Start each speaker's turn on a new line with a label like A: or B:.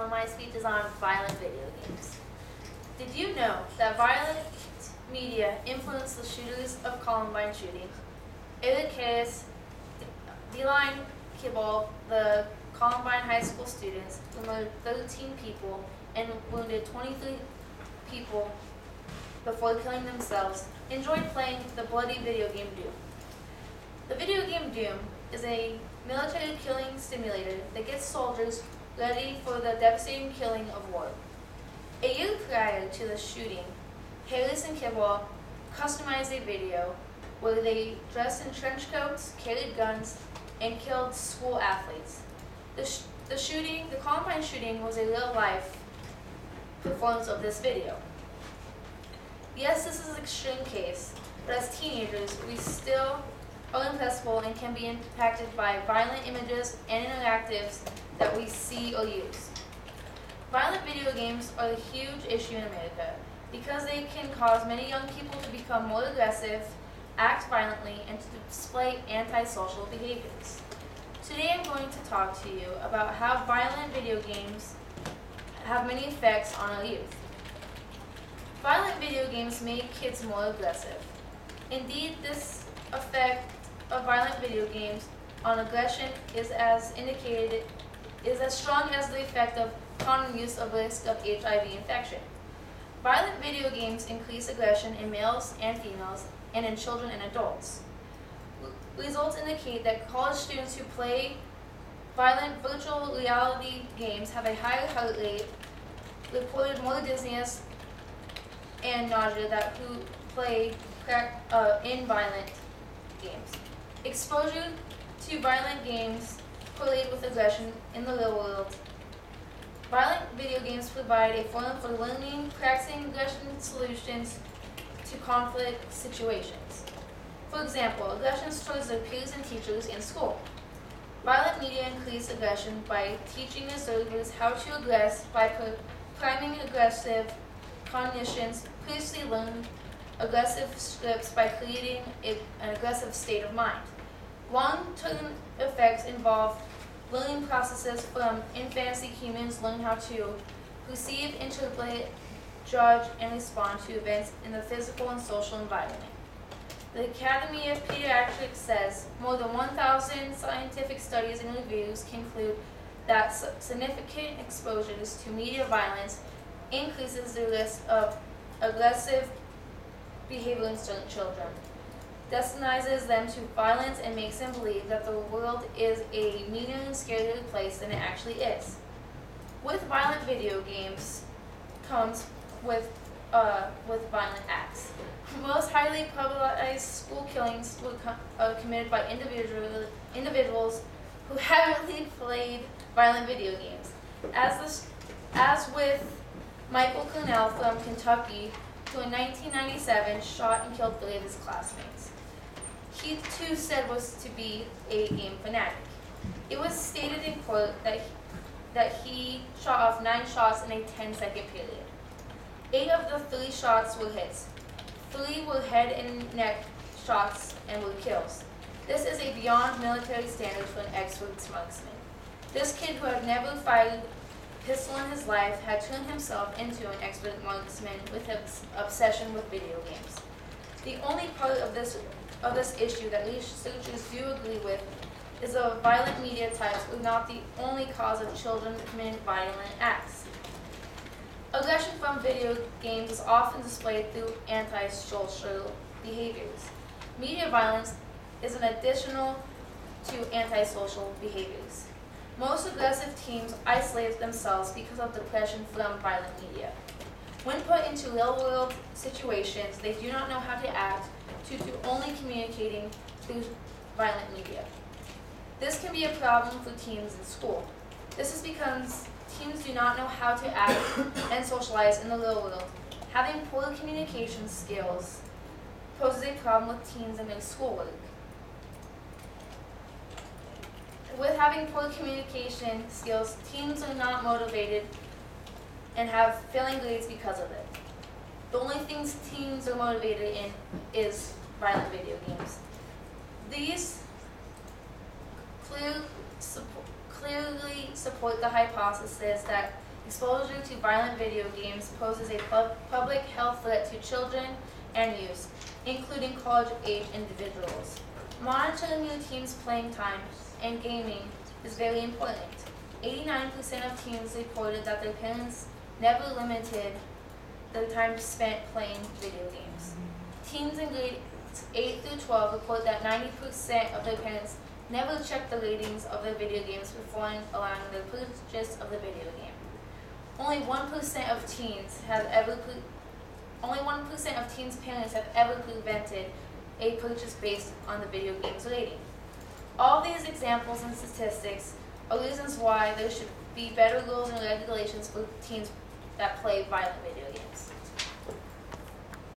A: my speech is on violent video games. Did you know that violent media influenced the shooters of Columbine shooting? Eric Harris, Deline Kibble, the Columbine High School students, who murdered 13 people and wounded 23 people before killing themselves, enjoyed playing the bloody video game Doom. The video game Doom is a military killing simulator that gets soldiers ready for the devastating killing of war. A year prior to the shooting, Harris and Kibble customized a video where they dressed in trench coats, carried guns, and killed school athletes. The Columbine shooting was a real-life performance of this video. Yes, this is an extreme case, but as teenagers, we still are impressible and can be impacted by violent images and interactives that we see or use. Violent video games are a huge issue in America because they can cause many young people to become more aggressive, act violently, and to display antisocial behaviors. Today I'm going to talk to you about how violent video games have many effects on our youth. Violent video games make kids more aggressive. Indeed, this effect of violent video games on aggression is as strong as the effect of condom use of risk of HIV infection. Violent video games increase aggression in males and females and in children and adults. Results indicate that college students who play violent virtual reality games have a higher heart rate, reported more dizziness and nausea than who play in violent games. Exposure to violent games correlate with aggression in the real world. Violent video games provide a forum for learning, practicing aggression solutions to conflict situations. For example, aggressions towards their peers and teachers in school. Violent media increase aggression by teaching observers how to aggress by priming aggressive cognitions, previously learned aggressive scripts by creating an aggressive state of mind. Long-term effects involve learning processes from infancy. Humans learn how to perceive, interpret, judge, and respond to events in the physical and social environment. The Academy of Pediatrics says more than 1,000 scientific studies and reviews conclude that significant exposures to media violence increases the risk of aggressive behavior in certain children, desensitizes them to violence, and makes them believe that the world is a meaner and scarier place than it actually is. With violent video games comes with violent acts. Most highly publicized school killings were committed by individuals who haven't played violent video games. As with Michael Cornell from Kentucky, who in 1997 shot and killed 3 of his classmates. He too said was to be a game fanatic. It was stated in court that he shot off 9 shots in a 10-second period. 8 of the 3 shots were hits. 3 were head and neck shots and were kills. This is a beyond military standard for an expert marksman. This kid, who had never fired a pistol in his life, had turned himself into an expert marksman with his obsession with video games. The only part of this issue that researchers do agree with is that violent media types are not the only cause of children committing violent acts. Aggression from video games is often displayed through antisocial behaviors. Media violence is an additional to antisocial behaviors. Most aggressive teens isolate themselves because of depression from violent media. When put into real-world situations, they do not know how to act due to only communicating through violent media. This can be a problem for teens in school. This is because teens do not know how to act and socialize in the real world. Having poor communication skills poses a problem with teens in their schoolwork. With having poor communication skills, teens are not motivated and have failing grades because of it. The only things teens are motivated in is violent video games. These clearly support the hypothesis that Exposure to violent video games poses a public health threat to children and youth, including college-age individuals. Monitoring your team's playing time and gaming is very important. 89% of teens reported that their parents never limited the time spent playing video games. Teens in grades 8 through 12 report that 90% of their parents never checked the ratings of their video games before allowing the purchase of the video game. Only 1% of teens parents have ever prevented a purchase based on the video game's rating. All these examples and statistics are reasons why there should be better rules and regulations for teens that play violent video games.